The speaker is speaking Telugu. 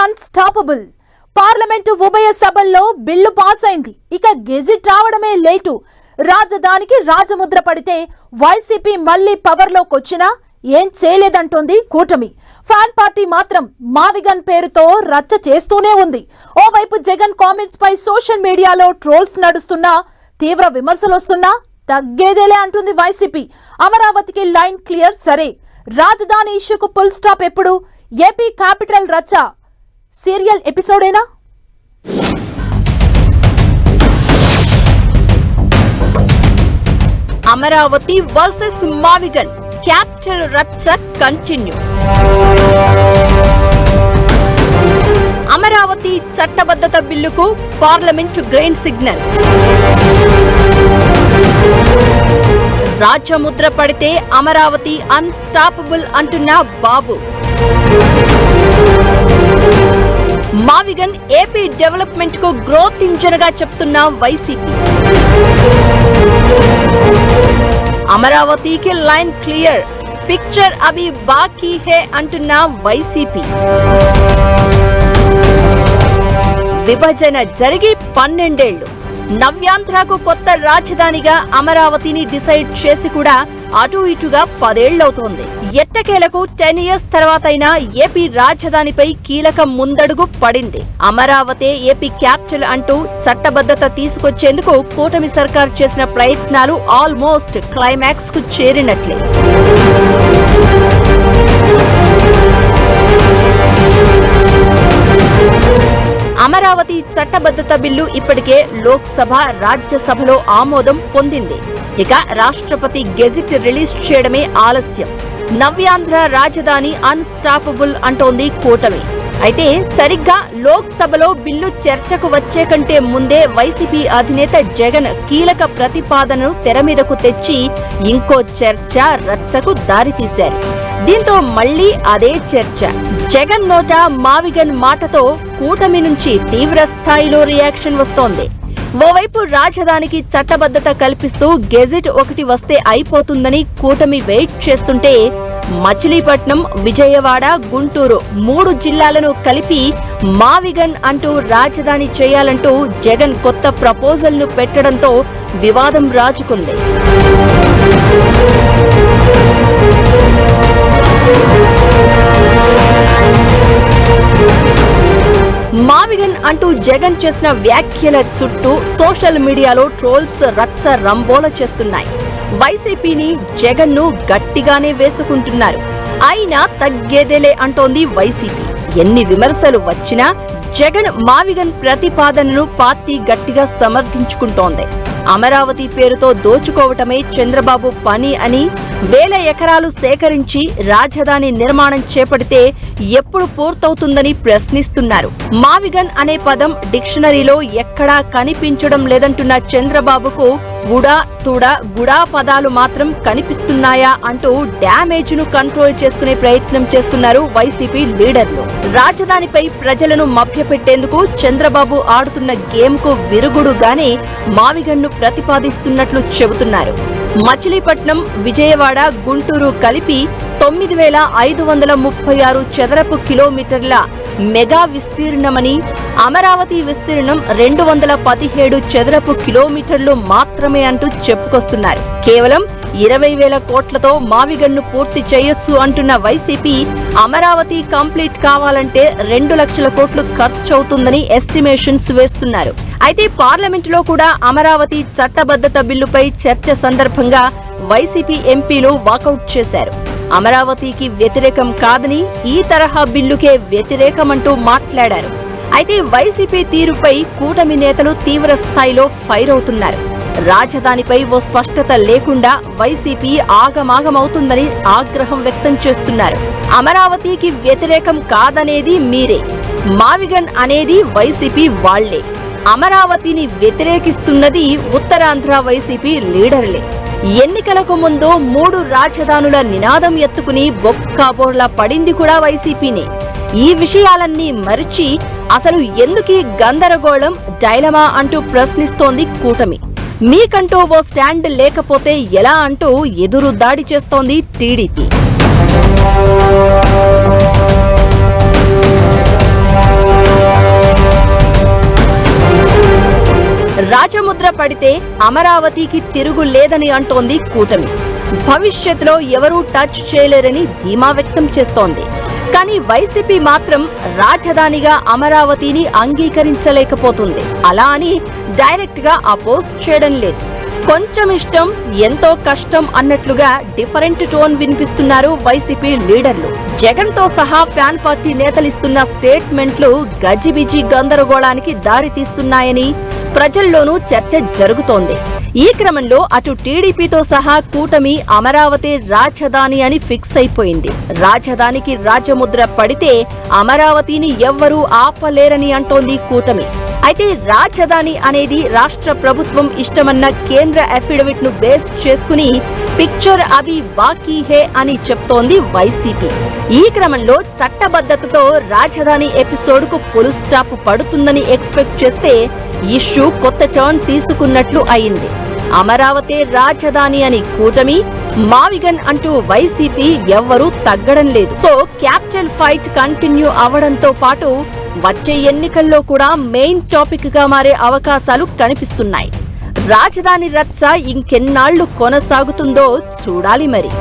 అన్స్టాపబుల్. పార్లమెంటు ఉభయ సభల్లో బిల్లు పాస్ అయింది. ఇక గెజిట్ రావడమే లేటు. రాజధానికి రాజముద్ర పడితే వైసీపీ మళ్లీ పవర్లోకొచ్చినా ఏం చేయలేదంటోంది కూటమి. ఫ్యాన్ పార్టీ మాత్రం మావిగన్ పేరుతో రచ్చ చేస్తూనే ఉంది. ఓవైపు జగన్ కామెంట్స్ పై సోషల్ మీడియాలో ట్రోల్స్ నడుస్తున్నా, తీవ్ర విమర్శలొస్తున్నా తగ్గేదేలే అంటుంది వైసీపీ. అమరావతికి లైన్ క్లియర్ సరే, రాజధాని ఇష్యూకు ఫుల్ స్టాప్ ఎప్పుడు? ఏపీ క్యాపిటల్ రచ్చ సీరియల్ ఎపిసోడేనా? అమరావతి వర్సెస్ మావిగన్ క్యాపిటల్ రచ్చ కంటిన్యూ. అమరావతి చట్టబద్ధత బిల్లుకు పార్లమెంటు గ్రీన్ సిగ్నల్. రాజ్యముద్ర పడితే అమరావతి అన్స్టాపబుల్ అంటున్న బాబు. మావిగన్ ఏపీ డెవలప్మెంట్ కు గ్రోత్ ఇంజన్ గా చెప్తున్న వైసీపీ. అమరావతికి లైన్ క్లియర్, పిక్చర్ అభి బాకీ హే అంటున్న వైసీపీ. విభజన జరిగి 12 ఏళ్లు, నవ్యాంధ్రకు కొత్త రాజధానిగా అమరావతిని డిసైడ్ చేసి కూడా అటు ఇటుగా 10 ఏళ్లవుతోంది. ఎట్టకేలకు 10 ఇయర్స్ తర్వాతైనా ఏపీ రాజధానిపై కీలక ముందడుగు పడింది. అమరావతి ఏపీ క్యాపిటల్ అంటూ చట్టబద్ధత తీసుకొచ్చేందుకు కూటమి సర్కార్ చేసిన ప్రయత్నాలు ఆల్మోస్ట్ క్లైమాక్స్ కు చేరినట్లే. అమరావతి చట్టబద్ధత బిల్లు ఇప్పటికే లోక్సభ, రాజ్యసభలో ఆమోదం పొందింది. ఇక రాష్ట్రపతి గెజిట్ రిలీజ్ చేయడమే ఆలస్యం. నవ్యాంధ్ర రాజధాని అన్స్టాపబుల్ అంటోంది కూటమి. అయితే సరిగ్గా లోక్సభలో బిల్లు చర్చకు వచ్చే కంటే ముందే వైసీపీ అధినేత జగన్ కీలక ప్రతిపాదనను తెర మీదకు తెచ్చి ఇంకో చర్చ రచ్చకు దారితీశారు. దీంతో మళ్లీ అదే చర్చ. జగన్ నోట మావిగన్ మాటతో కూటమి నుంచి తీవ్ర స్థాయిలో రియాక్షన్ వస్తోంది. ఓవైపు రాజధానికి చట్టబద్ధత కల్పిస్తూ గెజిట్ ఒకటి వస్తే అయిపోతుందని కూటమి వెయిట్ చేస్తుంటే, మచిలీపట్నం, విజయవాడ, గుంటూరు 3 జిల్లాలను కలిపి మావిగన్ అంటూ రాజధాని చేయాలంటూ జగన్ కొత్త ప్రపోజల్ ను పెట్టడంతో వివాదం రాజుకుంది. మావిగన్ అంటూ జగన్ చేసిన వ్యాఖ్యల చుట్టూ సోషల్ మీడియాలో ట్రోల్స్ రచ్చ రంబోల చేస్తున్నాయి. వైసీపీని, జగన్ ను గట్టిగానే వేసుకుంటున్నారు. అయినా తగ్గేదేలే అంటోంది వైసీపీ. ఎన్ని విమర్శలు వచ్చినా జగన్ మావిగన్ ప్రతిపాదనను పార్టీ గట్టిగా సమర్థించుకుంటోంది. అమరావతి పేరుతో దోచుకోవటమే చంద్రబాబు పని అని, వేల ఎకరాలు సేకరించి రాజధాని నిర్మాణం చేపడితే ఎప్పుడు పూర్తవుతుందని ప్రశ్నిస్తున్నారు. మావిగన్ అనే పదం డిక్షనరీలో ఎక్కడా కనిపించడం లేదంటున్న చంద్రబాబుకు ఉడా, తుడ, గుడా పదాలు మాత్రం కనిపిస్తున్నాయా అంటూ డ్యామేజ్ ను కంట్రోల్ చేసుకునే ప్రయత్నం చేస్తున్నారు వైసీపీ లీడర్లు. రాజధానిపై ప్రజలను మభ్యపెట్టేందుకు చంద్రబాబు ఆడుతున్న గేమ్ కు విరుగుడుగానే మావిగన్ ను ప్రతిపాదిస్తున్నట్లు చెబుతున్నారు. మచిలీపట్నం, విజయవాడ, గుంటూరు కలిపి 9,536 చదరపు కిలోమీటర్ల మెగా విస్తీర్ణమని, అమరావతి విస్తీర్ణం 217 చదరపు కిలోమీటర్లు మాత్రమే అంటూ చెప్పుకొస్తున్నారు. కేవలం 20,000 కోట్లతో మావిగన్ను పూర్తి చేయొచ్చు అంటున్న వైసీపీ, అమరావతి కంప్లీట్ కావాలంటే 2 లక్షల కోట్లు ఖర్చవుతుందని ఎస్టిమేషన్స్ వేస్తున్నారు. అయితే పార్లమెంటులో కూడా అమరావతి చట్టబద్ధత బిల్లుపై చర్చ సందర్భంగా వైసీపీ ఎంపీలు వాకౌట్ చేశారు. అమరావతికి వ్యతిరేకం కాదని, ఈ తరహా బిల్లుకే వ్యతిరేకమంటూ మాట్లాడారు. అయితే వైసీపీ తీరుపై కూటమి నేతలు తీవ్ర స్థాయిలో ఫైర్ అవుతున్నారు. రాజధానిపై ఓ స్పష్టత లేకుండా వైసీపీ ఆగమాగమవుతుందని ఆగ్రహం వ్యక్తం చేస్తున్నారు. అమరావతికి వ్యతిరేకం కాదనేది మీరే, మావిగన్ అనేది వైసీపీ వాళ్లే, అమరావతిని వ్యతిరేకిస్తున్నది ఉత్తరాంధ్ర వైసీపీ లీడర్లే. ఎన్నికలకు ముందు 3 రాజధానుల నినాదం ఎత్తుకుని బొక్కాబోర్లా పడింది కూడా వైసీపీనే. ఈ విషయాలన్నీ మరిచి అసలు ఎందుకీ గందరగోళం, డైలమా అంటూ ప్రశ్నిస్తోంది కూటమి. మీకంటూ ఓ స్టాండ్ లేకపోతే ఎలా అంటూ ఎదురు దాడి చేస్తోంది టీడీపీ. రాజముద్ర పడితే అమరావతికి తిరుగు లేదని అంటోంది కూటమి. భవిష్యత్తులో ఎవరూ టచ్ చేయలేరని ధీమా వ్యక్తం చేస్తోంది. కానీ వైసీపీ మాత్రం రాజధానిగా అమరావతిని అంగీకరించలేకపోతుంది. అలా అని డైరెక్ట్ గా అపోజ్ చేయడం లేదు. కొంచెం ఇష్టం, ఎంతో కష్టం అన్నట్లుగా డిఫరెంట్ టోన్ వినిపిస్తున్నారు వైసీపీ లీడర్లు. జగన్ తో సహా ఫ్యాన్ పార్టీ నేతలిస్తున్న స్టేట్మెంట్లు గజిబిజి గందరగోళానికి దారి తీస్తున్నాయని ప్రజల్లోనూ చర్చ జరుగుతోంది. ఈ క్రమంలో అటు టీడీపీతో సహా కూటమి అమరావతి రాజధాని అని ఫిక్స్ అయిపోయింది. రాజధానికి రాజముద్ర పడితే అమరావతిని ఎవ్వరూ ఆపలేరని అంటోంది కూటమి. అయితే రాజధాని అనేది రాష్ట్ర ప్రభుత్వం ఇష్టమన్న కేంద్ర అఫిడవిట్ ను బేస్ చేసుకుని పిక్చర్ అవి బాకీ హే అని చెప్తోంది వైసీపీ. ఈ క్రమంలో చట్టబద్ధతతో రాజధాని ఎపిసోడ్ కు ఫుల్ స్టాప్ పడుతుందని ఎక్స్పెక్ట్ చేస్తే ఇష్యూ కొత్త టర్న్ తీసుకున్నట్లు అయింది. అమరావతి రాజధాని అని కూటమి, మావిగన్ అంటూ వైసీపీ ఎవ్వరూ తగ్గడం లేదు. సో క్యాపిటల్ ఫైట్ కంటిన్యూ అవడంతో పాటు వచ్చే ఎన్నికల్లో కూడా మెయిన్ టాపిక్ గా మారే అవకాశాలు కనిపిస్తున్నాయి. రాజధాని రచ్చ ఇంకెన్నాళ్లు కొనసాగుతుందో చూడాలి మరి.